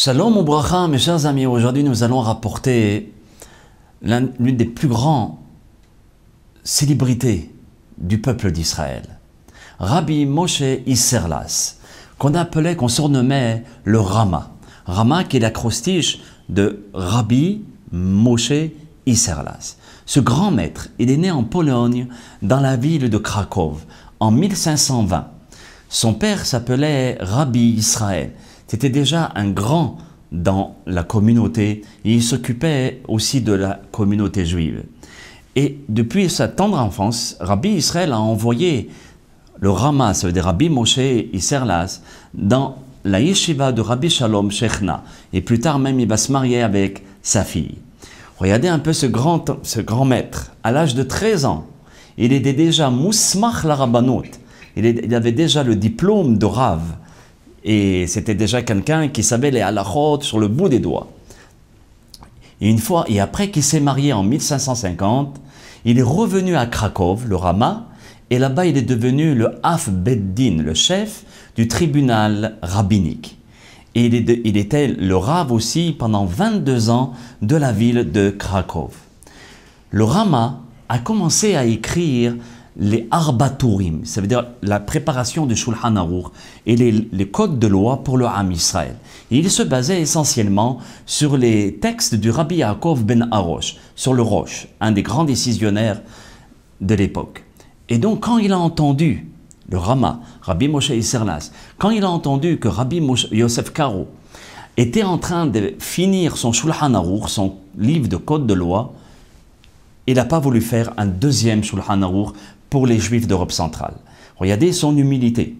Shalom ou bracha, mes chers amis. Aujourd'hui, nous allons rapporter l'une des plus grandes célébrités du peuple d'Israël, Rabbi Moshe Isserlas, qu'on surnommait le Rama. Rama qui est l'acrostiche de Rabbi Moshe Isserlas. Ce grand maître, il est né en Pologne, dans la ville de Cracovie, en 1520. Son père s'appelait Rabbi Israël. C'était déjà un grand dans la communauté et il s'occupait aussi de la communauté juive. Et depuis sa tendre enfance, Rabbi Israël a envoyé le Rama, ça veut dire Rabbi Moshe Isserlas, dans la yeshiva de Rabbi Shalom Shechna. Et plus tard même, il va se marier avec sa fille. Regardez un peu ce grand maître. À l'âge de 13 ans, il était déjà Mousmach la Rabbanut. Il avait déjà le diplôme de Rav. Et c'était déjà quelqu'un qui savait les halachot sur le bout des doigts. Et après qu'il s'est marié en 1550, il est revenu à Cracovie, le Rama, et là-bas il est devenu le Af Beddin, le chef du tribunal rabbinique. Et il était le Rav aussi pendant 22 ans de la ville de Cracovie. Le Rama a commencé à écrire les Arbaturim, ça veut dire la préparation du Shulchan Aruch et les codes de loi pour le Ham Israël. Et il se basait essentiellement sur les textes du Rabbi Yaakov ben Arosh, sur le Rosh, un des grands décisionnaires de l'époque. Et donc quand il a entendu, le Rama, Rabbi Moshe Isserlas, quand il a entendu que Rabbi Yosef Karo était en train de finir son Shulchan Aruch, son livre de code de loi, il n'a pas voulu faire un deuxième Shulchan Aruch pour les Juifs d'Europe centrale. Regardez son humilité.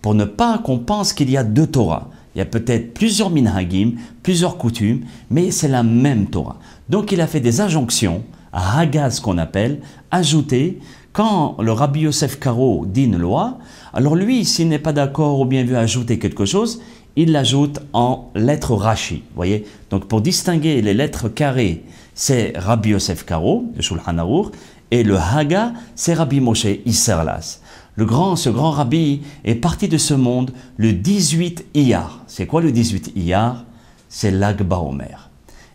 Pour ne pas qu'on pense qu'il y a deux Torahs. Il y a peut-être plusieurs minhagim, plusieurs coutumes, mais c'est la même Torah. Donc il a fait des injonctions, à Hagaz qu'on appelle, ajouter, quand le Rabbi Yosef Karo dit une loi, alors lui, s'il n'est pas d'accord ou bien veut ajouter quelque chose, il l'ajoute en lettres Rashi. Voyez. Donc pour distinguer les lettres carrées, c'est Rabbi Yosef Karo, le Shulchan Aruch, et le Haga, c'est Rabbi Moshe Isserlas. Ce grand rabbi est parti de ce monde le 18 Iyar. C'est quoi le 18 Iyar? C'est l'Ag Baomer.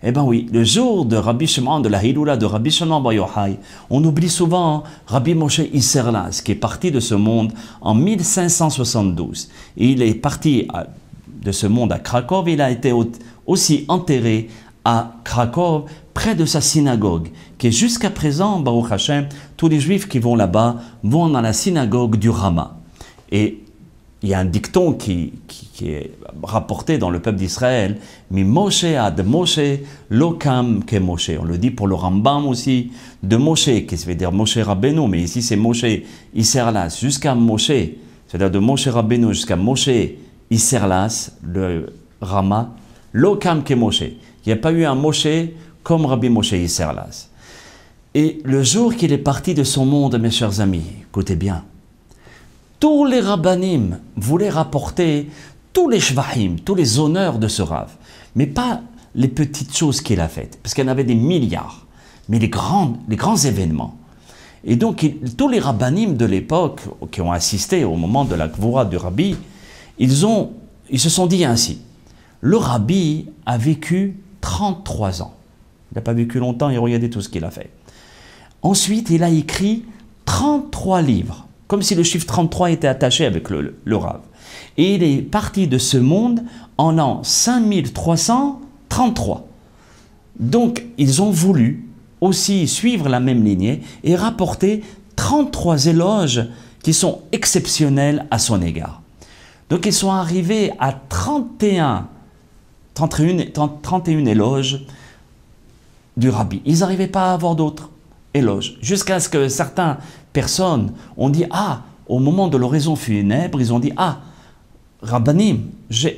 Eh bien oui, le jour de Rabbi Shimon, de la Hiloula de Rabbi Shimon Bar Yochai, on oublie souvent Rabbi Moshe Isserlas, qui est parti de ce monde en 1572. Et il est parti de ce monde à Cracovie, il a été aussi enterré à Cracovie, près de sa synagogue, qui est jusqu'à présent, Baruch Hashem, tous les juifs qui vont là-bas vont dans la synagogue du Rama. Et il y a un dicton qui est rapporté dans le peuple d'Israël, Mi Moshe ad Moshe lokam ke Moshe. On le dit pour le Rambam aussi, de Moshe, qui veut dire Moshe Rabbeinu, mais ici c'est Moshe Isserlas, jusqu'à Moshe, c'est-à-dire de Moshe Rabbeinu jusqu'à Moshe Isserlas, le Rama, lokam ke Moshe. Il n'y a pas eu un Moshe comme Rabbi Moshe Isserlas. Et le jour qu'il est parti de son monde, mes chers amis, écoutez bien, tous les rabbanim voulaient rapporter tous les shvahim, tous les honneurs de ce Rav, mais pas les petites choses qu'il a faites, parce qu'il y en avait des milliards, mais les grands événements. Et donc, tous les rabbanim de l'époque, qui ont assisté au moment de la Gvura du Rabbi, ils se sont dit ainsi, le Rabbi a vécu 33 ans. Il n'a pas vécu longtemps et regardez tout ce qu'il a fait. Ensuite, il a écrit 33 livres, comme si le chiffre 33 était attaché avec le Rav. Et il est parti de ce monde en l'an 5333. Donc, ils ont voulu aussi suivre la même lignée et rapporter 33 éloges qui sont exceptionnels à son égard. Donc, ils sont arrivés à 31 éloges du Rabbi. Ils n'arrivaient pas à avoir d'autres éloges. Jusqu'à ce que certaines personnes ont dit, au moment de l'oraison funèbre, ils ont dit, Rabbanim,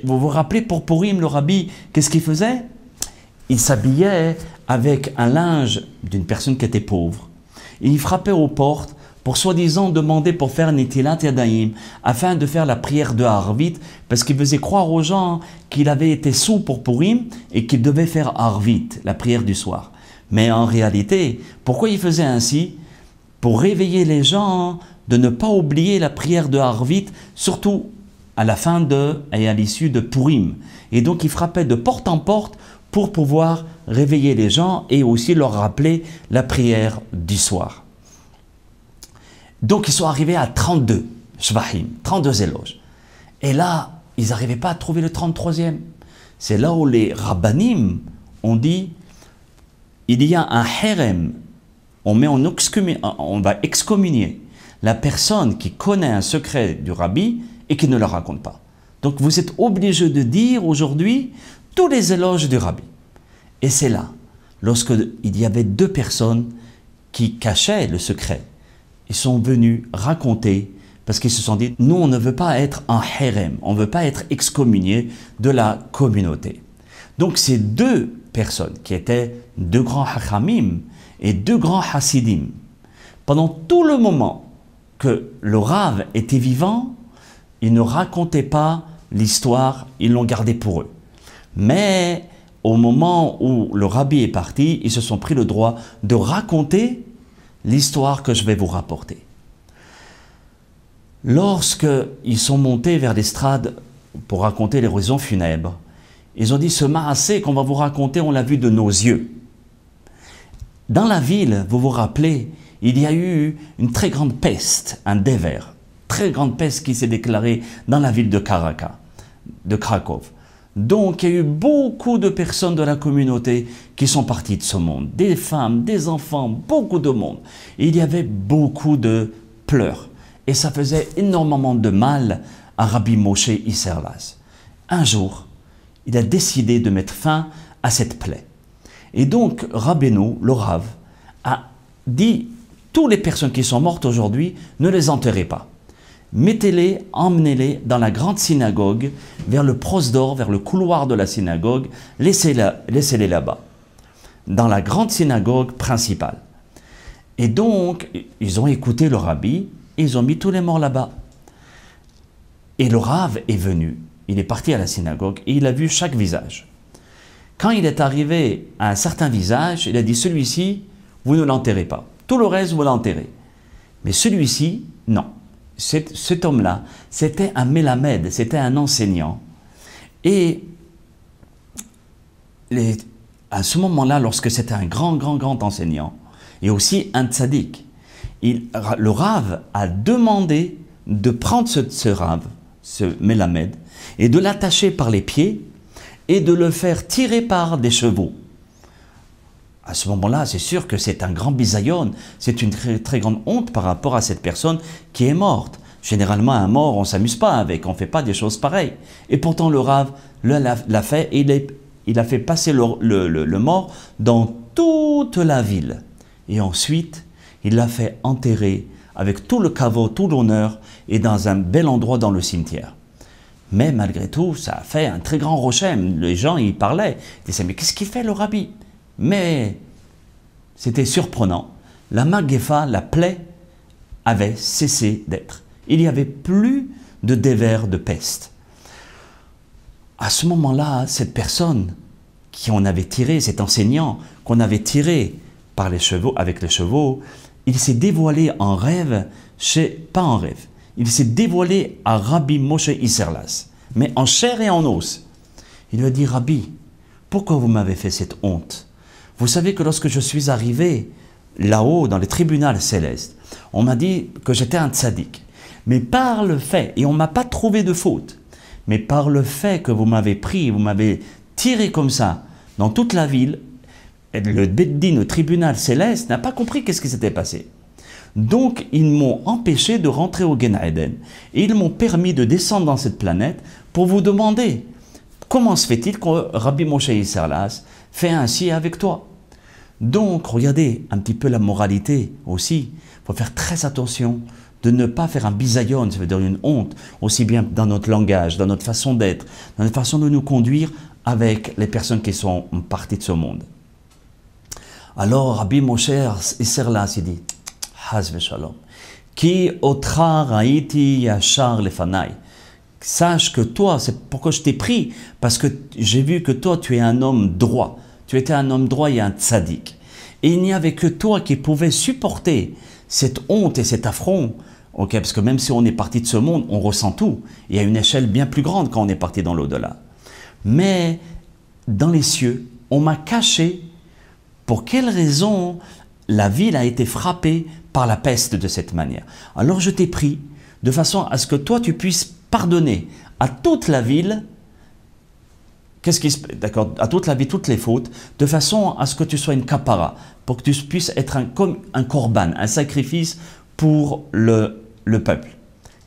vous vous rappelez pour Purim, le Rabbi, qu'est-ce qu'il faisait? Il s'habillait avec un linge d'une personne qui était pauvre. Et il frappait aux portes pour soi-disant demander pour faire Netilat Yadayim, afin de faire la prière de Harvit, parce qu'il faisait croire aux gens qu'il avait été sous pour Purim et qu'il devait faire Harvit, la prière du soir. Mais en réalité, pourquoi il faisait ainsi? Pour réveiller les gens de ne pas oublier la prière de Harvit, surtout à la fin et à l'issue de Purim. Et donc il frappait de porte en porte pour pouvoir réveiller les gens et aussi leur rappeler la prière du soir. Donc ils sont arrivés à 32 shvahim, 32 éloges. Et là, ils n'arrivaient pas à trouver le 33e. C'est là où les rabbanim ont dit, il y a un herem, on va excommunier la personne qui connaît un secret du rabbi et qui ne le raconte pas. Donc vous êtes obligé de dire aujourd'hui tous les éloges du rabbi. Et c'est là, lorsqu'il y avait deux personnes qui cachaient le secret, ils sont venus raconter, parce qu'ils se sont dit, nous on ne veut pas être un herem, on ne veut pas être excommunié de la communauté. Donc ces deux personnes qui étaient deux grands hachamim et deux grands hasidim, pendant tout le moment que le Rav était vivant, ils ne racontaient pas l'histoire, ils l'ont gardée pour eux. Mais au moment où le Rabbi est parti, ils se sont pris le droit de raconter l'histoire que je vais vous rapporter. Lorsqu'ils sont montés vers l'estrade pour raconter les raisons funèbres, ils ont dit, ce maassé qu'on va vous raconter, on l'a vu de nos yeux. Dans la ville, vous vous rappelez, il y a eu une très grande peste, un dévers, très grande peste qui s'est déclarée dans la ville de Krakow. Donc il y a eu beaucoup de personnes de la communauté qui sont parties de ce monde, des femmes, des enfants, beaucoup de monde. Et il y avait beaucoup de pleurs. Et ça faisait énormément de mal à Rabbi Moshe Isserlas. Un jour, il a décidé de mettre fin à cette plaie. Et donc, Rabbeinu, le Rav, a dit, toutes les personnes qui sont mortes aujourd'hui, ne les enterrez pas. Mettez-les, emmenez-les dans la grande synagogue, vers le prosdor, vers le couloir de la synagogue, laissez-les là-bas, dans la grande synagogue principale. Et donc, ils ont écouté le Rabbi, et ils ont mis tous les morts là-bas. Et le Rav est venu, il est parti à la synagogue, et il a vu chaque visage. Quand il est arrivé à un certain visage, il a dit, celui-ci, vous ne l'enterrez pas. Tout le reste, vous l'enterrez. Mais celui-ci, non. Cet homme-là, c'était un mélamède, c'était un enseignant. Et à ce moment-là, lorsque c'était un grand enseignant, et aussi un tzaddik, le Rav a demandé de prendre ce Rav, ce mélamède, et de l'attacher par les pieds, et de le faire tirer par des chevaux. À ce moment-là, c'est sûr que c'est un grand bisayon, c'est une très grande honte par rapport à cette personne qui est morte. Généralement, un mort, on ne s'amuse pas avec, on ne fait pas des choses pareilles. Et pourtant, le Rav l'a fait, et il a fait passer le mort dans toute la ville. Et ensuite, il l'a fait enterrer avec tout le caveau, tout l'honneur, et dans un bel endroit dans le cimetière. Mais malgré tout, ça a fait un très grand rochem. Les gens y parlaient. Ils disaient, mais qu'est-ce qu'il fait le Rabbi? Mais c'était surprenant. La Magéfa, la plaie, avait cessé d'être. Il n'y avait plus de dévers de peste. À ce moment-là, cette personne qu'on avait tiré, cet enseignant qu'on avait tiré par les chevaux, avec les chevaux, il s'est dévoilé en rêve, pas en rêve, il s'est dévoilé à Rabbi Moshe Isserlas, mais en chair et en os. Il lui a dit, Rabbi, pourquoi vous m'avez fait cette honte? Vous savez que lorsque je suis arrivé là-haut, dans le tribunal céleste, on m'a dit que j'étais un tzaddik. Mais par le fait, et on ne m'a pas trouvé de faute, mais par le fait que vous m'avez pris, vous m'avez tiré comme ça, dans toute la ville, le Beddin, le tribunal céleste, n'a pas compris qu'est-ce qui s'était passé. Donc, ils m'ont empêché de rentrer au Gan Eden. Et ils m'ont permis de descendre dans cette planète pour vous demander comment se fait-il que Rabbi Moshe Isserlas fait ainsi avec toi. Donc, regardez un petit peu la moralité aussi. Il faut faire très attention de ne pas faire un bisayon, ça veut dire une honte, aussi bien dans notre langage, dans notre façon d'être, dans notre façon de nous conduire avec les personnes qui sont parties de ce monde. Alors, Rabbi Moshe Isserlas, il dit, Haz v'shalom, Ki otra raiti yachar lefanai. Sache que toi, c'est pourquoi je t'ai pris, parce que j'ai vu que toi, tu es un homme droit. Tu étais un homme droit et un tzaddik. Et il n'y avait que toi qui pouvais supporter cette honte et cet affront Ok, parce que même si on est parti de ce monde, on ressent tout. Il y a une échelle bien plus grande quand on est parti dans l'au-delà. Mais dans les cieux, on m'a caché pour quelle raison la ville a été frappée par la peste de cette manière. Alors je t'ai pris de façon à ce que toi tu puisses pardonner à toute la ville, d'accord, à toute la ville, toutes les fautes, de façon à ce que tu sois une kapara, pour que tu puisses être comme un korban, un sacrifice pour le peuple.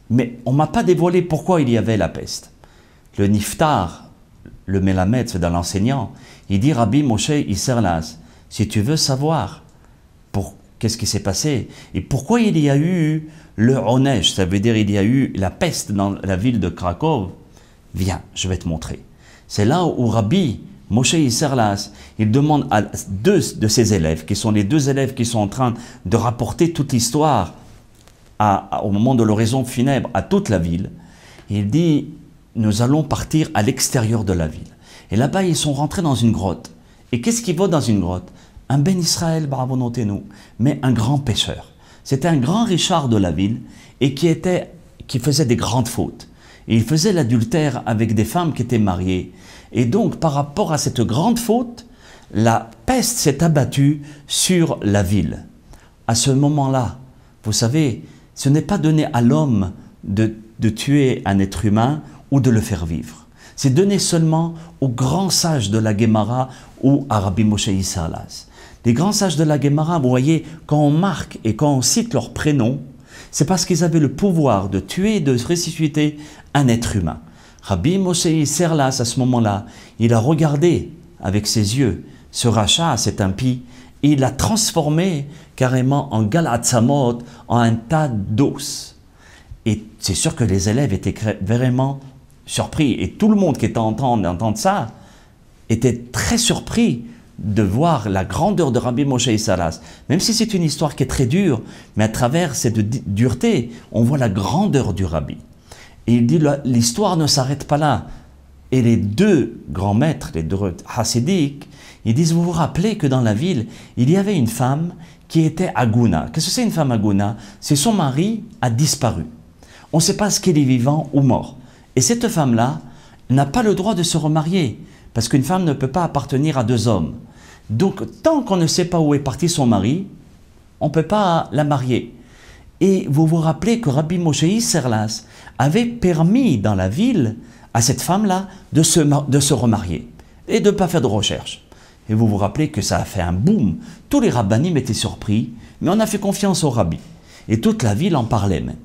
Mais on ne m'a pas dévoilé pourquoi il y avait la peste. Le Niftar, le Mélamed, c'est dans l'enseignant, il dit Rabbi Moshe Isserlas, si tu veux savoir qu'est-ce qui s'est passé et pourquoi il y a eu le Onesh, ça veut dire il y a eu la peste dans la ville de Krakow, viens, je vais te montrer. C'est là où Rabbi Moshe Isserlas, il demande à deux de ses élèves, qui sont les deux élèves qui sont en train de rapporter toute l'histoire au moment de l'oraison funèbre à toute la ville, il dit, nous allons partir à l'extérieur de la ville. Et là-bas, ils sont rentrés dans une grotte. Et qu'est-ce qui va dans une grotte? Un Ben Israël, bravo notez-nous, mais un grand pécheur. C'était un grand Richard de la ville et qui faisait des grandes fautes. Et il faisait l'adultère avec des femmes qui étaient mariées. Et donc, par rapport à cette grande faute, la peste s'est abattue sur la ville. À ce moment-là, vous savez, ce n'est pas donné à l'homme de tuer un être humain ou de le faire vivre. C'est donné seulement aux grands sages de la Gemara ou à Rabbi Moshe Isserlas. Les grands sages de la Gemara, vous voyez, quand on marque et quand on cite leur prénom, c'est parce qu'ils avaient le pouvoir de tuer et de ressusciter un être humain. Rabbi Moshe Isserlas, à ce moment-là, il a regardé avec ses yeux ce rachat, cet impie, et il l'a transformé carrément en Galatzamot, en un tas d'os. Et c'est sûr que les élèves étaient vraiment surpris. Et tout le monde qui était en train d'entendre ça était très surpris de voir la grandeur de Rabbi Moshe Isserlas. Même si c'est une histoire qui est très dure, mais à travers cette dureté, on voit la grandeur du Rabbi. Et il dit, l'histoire ne s'arrête pas là. Et les deux grands maîtres, les deux hassidiques, ils disent, vous vous rappelez que dans la ville, il y avait une femme qui était Aguna. Qu'est-ce que c'est une femme Aguna? C'est son mari a disparu. On ne sait pas ce qu'il est vivant ou mort. Et cette femme-là n'a pas le droit de se remarier, parce qu'une femme ne peut pas appartenir à deux hommes. Donc, tant qu'on ne sait pas où est parti son mari, on ne peut pas la marier. Et vous vous rappelez que Rabbi Moshe Isserlas avait permis dans la ville à cette femme-là de se remarier et de ne pas faire de recherche. Et vous vous rappelez que ça a fait un boom. Tous les rabbinim étaient surpris, mais on a fait confiance au rabbi. Et toute la ville en parlait même.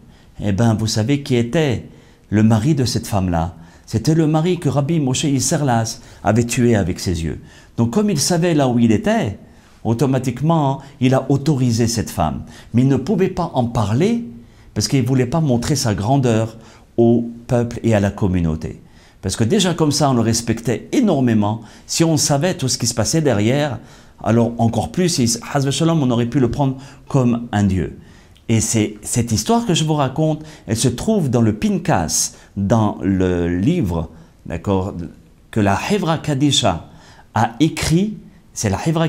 Eh bien, vous savez qui était le mari de cette femme-là? C'était le mari que Rabbi Moshe Isserlas avait tué avec ses yeux. Donc comme il savait là où il était, automatiquement, il a autorisé cette femme. Mais il ne pouvait pas en parler parce qu'il ne voulait pas montrer sa grandeur au peuple et à la communauté. Parce que déjà comme ça, on le respectait énormément. Si on savait tout ce qui se passait derrière, alors encore plus, on aurait pu le prendre comme un dieu. Et c'est cette histoire que je vous raconte, elle se trouve dans le Pinkas, dans le livre, d'accord, que la Hevra Kadisha a écrit. C'est la Hevra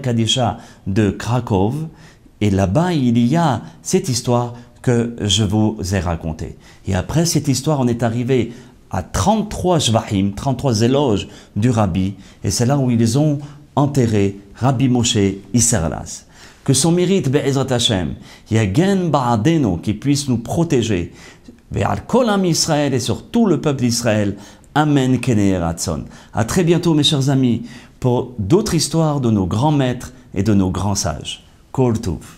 Kadisha de Krakow. Et là-bas, il y a cette histoire que je vous ai racontée. Et après cette histoire, on est arrivé à 33 Shvahim, 33 éloges du Rabbi. Et c'est là où ils ont enterré Rabbi Moshe Isserlas. Que son mérite, Be'ezrat Hashem, Yagen Ba'adeno, qui puisse nous protéger, Ve'al Kol Am Israël et sur tout le peuple d'Israël. Amen Kenei Ratzon. À très bientôt, mes chers amis, pour d'autres histoires de nos grands maîtres et de nos grands sages. Kol Tov.